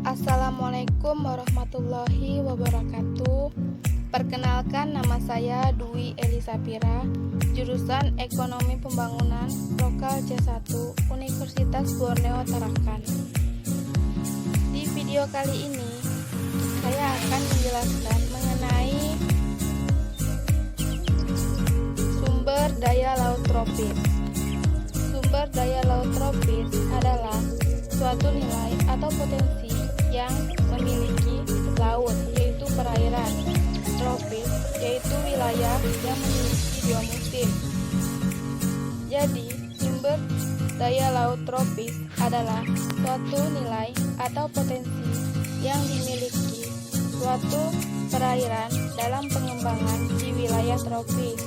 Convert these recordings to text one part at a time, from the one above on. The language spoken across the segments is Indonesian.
Assalamualaikum warahmatullahi wabarakatuh. Perkenalkan, nama saya Dwi Elisapira, jurusan Ekonomi Pembangunan Lokal C1 Universitas Borneo Tarakan. Di video kali ini, saya akan menjelaskan mengenai sumber daya laut tropis. Sumber daya laut tropis adalah suatu nilai atau potensi yang memiliki laut, yaitu perairan, tropis, yaitu wilayah yang memiliki dua musim. Jadi, sumber daya laut tropis adalah suatu nilai atau potensi yang dimiliki suatu perairan dalam pengembangan di wilayah tropis.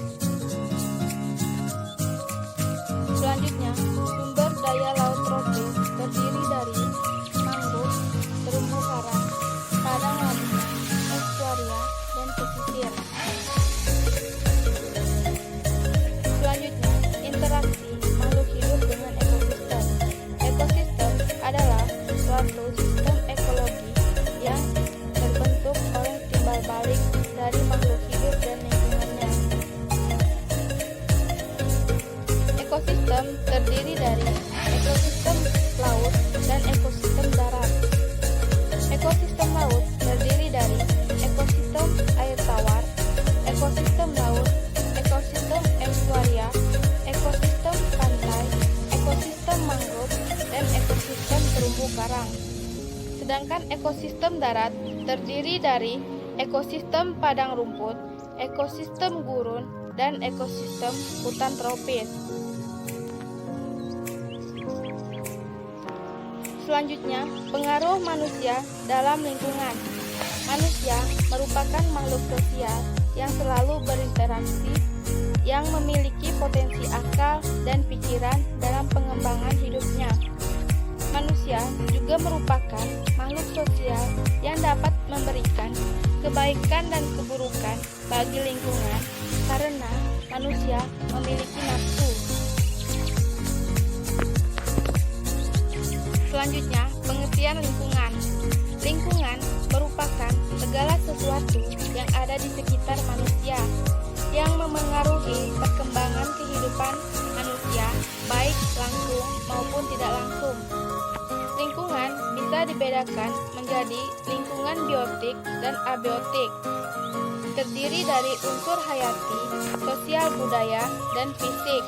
Selanjutnya, sumber daya laut tropis terdiri dari mangrove, terumbu karang, padang lamunan, estuaria, dan pesisir. Selanjutnya, interaksi makhluk hidup dengan ekosistem. Ekosistem adalah suatu sistem ekologi yang terbentuk oleh timbal balik dari makhluk hidup dan lingkungannya. Ekosistem terdiri dari ekosistem laut dan ekosistem darat. Ekosistem laut terdiri dari ekosistem air tawar, ekosistem laut, ekosistem estuaria, ekosistem pantai, ekosistem mangrove, dan ekosistem terumbu karang. Sedangkan ekosistem darat terdiri dari ekosistem padang rumput, ekosistem gurun, dan ekosistem hutan tropis. Selanjutnya, pengaruh manusia dalam lingkungan. Manusia merupakan makhluk sosial yang selalu berinteraksi, yang memiliki potensi akal dan pikiran dalam pengembangan hidupnya. Manusia juga merupakan makhluk sosial yang dapat memberikan kebaikan dan keburukan bagi lingkungan karena manusia memiliki nafsu. Selanjutnya, pengertian lingkungan. Lingkungan merupakan segala sesuatu yang ada di sekitar manusia yang memengaruhi perkembangan kehidupan manusia, baik langsung maupun tidak langsung. Lingkungan bisa dibedakan menjadi lingkungan biotik dan abiotik. Terdiri dari unsur hayati, sosial budaya, dan fisik.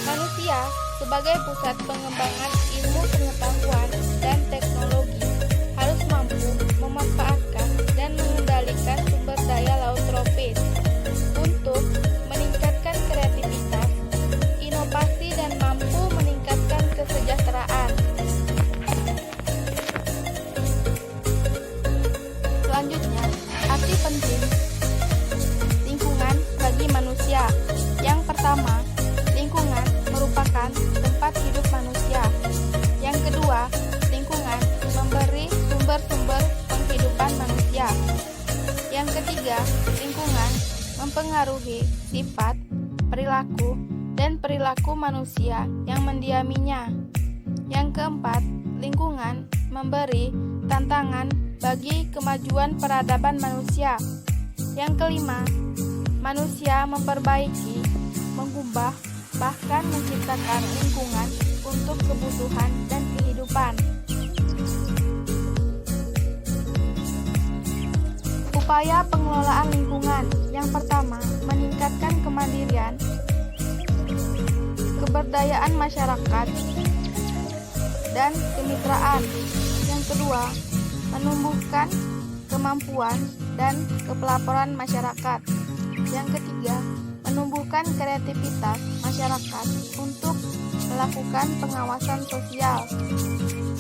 Manusia sebagai pusat pengembangan ilmu pengetahuan dan teknologi harus mampu memanfaatkan dan mengendalikan sumber daya laut tropis untuk meningkatkan kreativitas, inovasi, dan mampu meningkatkan kesejahteraan. Selanjutnya, arti penting lingkungan bagi manusia. Yang pertama, lingkungan merupakan tempat hidup manusia. Yang kedua, lingkungan memberi sumber-sumber penghidupan manusia. Yang ketiga, lingkungan mempengaruhi sifat, perilaku, dan perilaku manusia yang mendiaminya. Yang keempat, lingkungan memberi tantangan bagi kemajuan peradaban manusia. Yang kelima, manusia memperbaiki, mengubah, bahkan menciptakan lingkungan untuk kebutuhan dan kehidupan. Upaya pengelolaan lingkungan. Yang pertama, meningkatkan kemandirian, keberdayaan masyarakat, dan kemitraan. Yang kedua, menumbuhkan kemampuan dan kepelaporan masyarakat. Yang ketiga, menumbuhkan kreativitas masyarakat untuk melakukan pengawasan sosial.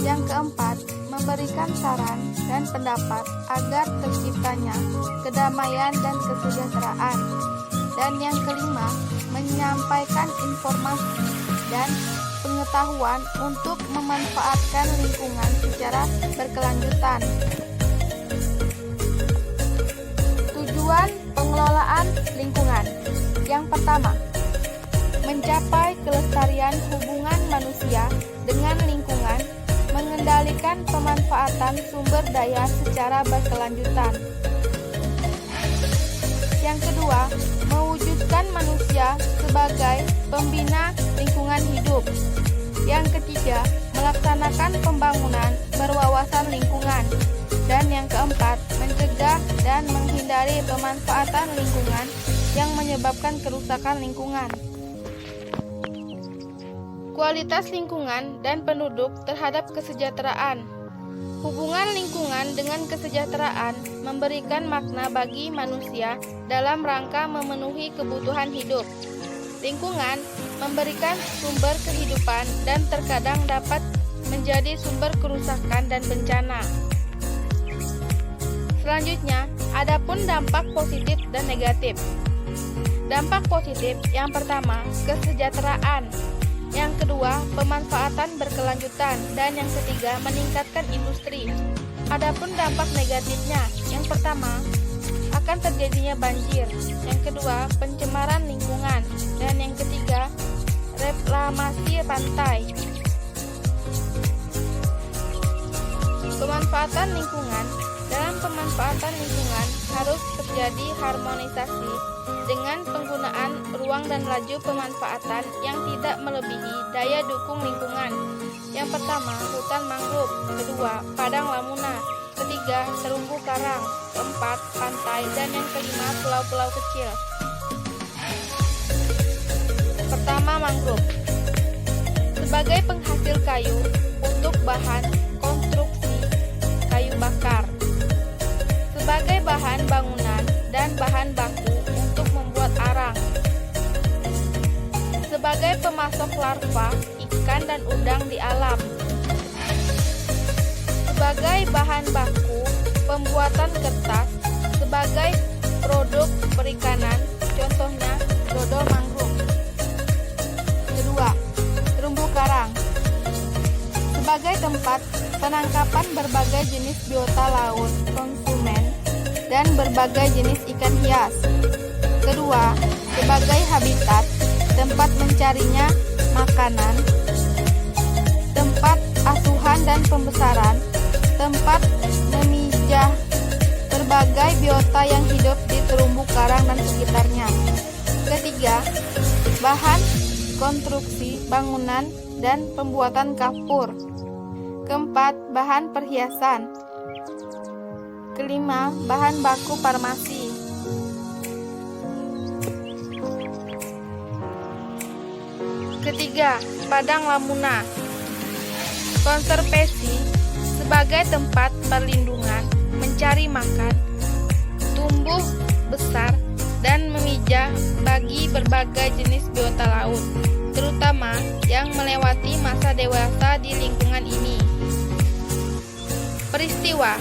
Yang keempat, memberikan saran dan pendapat agar terciptanya kedamaian dan kesejahteraan. Dan yang kelima, menyampaikan informasi dan pengetahuan untuk memanfaatkan lingkungan secara berkelanjutan. Tujuan pengelolaan lingkungan. Yang pertama, mencapai kelestarian hubungan manusia dengan lingkungan memberikan pemanfaatan sumber daya secara berkelanjutan. Yang kedua, mewujudkan manusia sebagai pembina lingkungan hidup. Yang ketiga, melaksanakan pembangunan berwawasan lingkungan. Dan yang keempat, mencegah dan menghindari pemanfaatan lingkungan yang menyebabkan kerusakan lingkungan. Kualitas lingkungan dan penduduk terhadap kesejahteraan. Hubungan lingkungan dengan kesejahteraan memberikan makna bagi manusia dalam rangka memenuhi kebutuhan hidup. Lingkungan memberikan sumber kehidupan dan terkadang dapat menjadi sumber kerusakan dan bencana. Selanjutnya, adapun dampak positif dan negatif. Dampak positif yang pertama, kesejahteraan. Yang kedua, pemanfaatan berkelanjutan. Dan yang ketiga, meningkatkan industri. Adapun dampak negatifnya, yang pertama, akan terjadinya banjir. Yang kedua, pencemaran lingkungan. Dan yang ketiga, reklamasi pantai. Pemanfaatan lingkungan. Dalam pemanfaatan lingkungan harus terjadi harmonisasi dengan penggunaan ruang dan laju pemanfaatan yang tidak melebihi daya dukung lingkungan. Yang pertama, hutan mangrove. Kedua, padang lamuna. Ketiga, terumbu karang. Keempat, pantai. Dan yang kelima, pulau-pulau kecil. Pertama, mangrove. Sebagai penghasil kayu untuk bahan konstruksi kayu bakar. Sebagai bahan bangunan dan bahan baku untuk membuat arang. Sebagai pemasok larva, ikan dan udang di alam. Sebagai bahan baku pembuatan kertas. Sebagai produk perikanan, contohnya dodol mangrove. Kedua, terumbu karang. Sebagai tempat penangkapan berbagai jenis biota laut, konsumen, dan berbagai jenis ikan hias. Kedua, sebagai habitat, tempat mencarinya makanan, tempat asuhan dan pembesaran, tempat memijah berbagai biota yang hidup di terumbu karang dan sekitarnya. Ketiga, bahan konstruksi bangunan dan pembuatan kapur. Keempat, bahan perhiasan. Kelima, bahan baku farmasi. Ketiga, padang lamuna. Konservasi sebagai tempat perlindungan, mencari makan, tumbuh besar, dan memijah bagi berbagai jenis biota laut, terutama yang melewati masa dewasa di lingkungan ini. Peristiwa,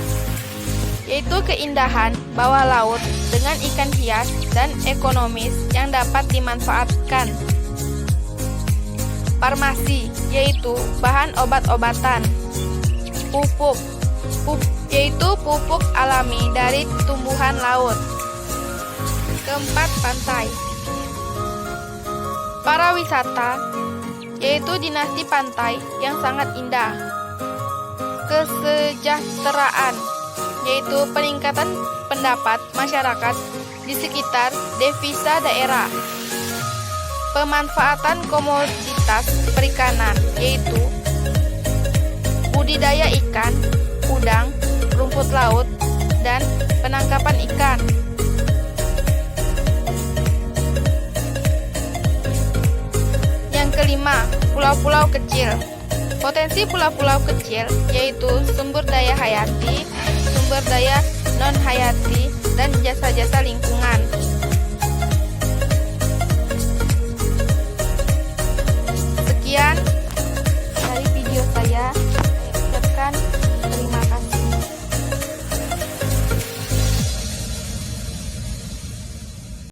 yaitu keindahan bawah laut dengan ikan hias dan ekonomis yang dapat dimanfaatkan. Farmasi, yaitu bahan obat-obatan. Pupuk, yaitu pupuk alami dari tumbuhan laut. Keempat, pantai. Para wisata, yaitu dinasti pantai yang sangat indah. Kesejahteraan, yaitu peningkatan pendapat masyarakat di sekitar devisa daerah. Pemanfaatan komoditas perikanan, yaitu budidaya ikan, udang, rumput laut, dan penangkapan ikan. Yang kelima, pulau-pulau kecil. Potensi pulau-pulau kecil yaitu sumber daya hayati, sumber daya non-hayati, dan jasa-jasa lingkungan.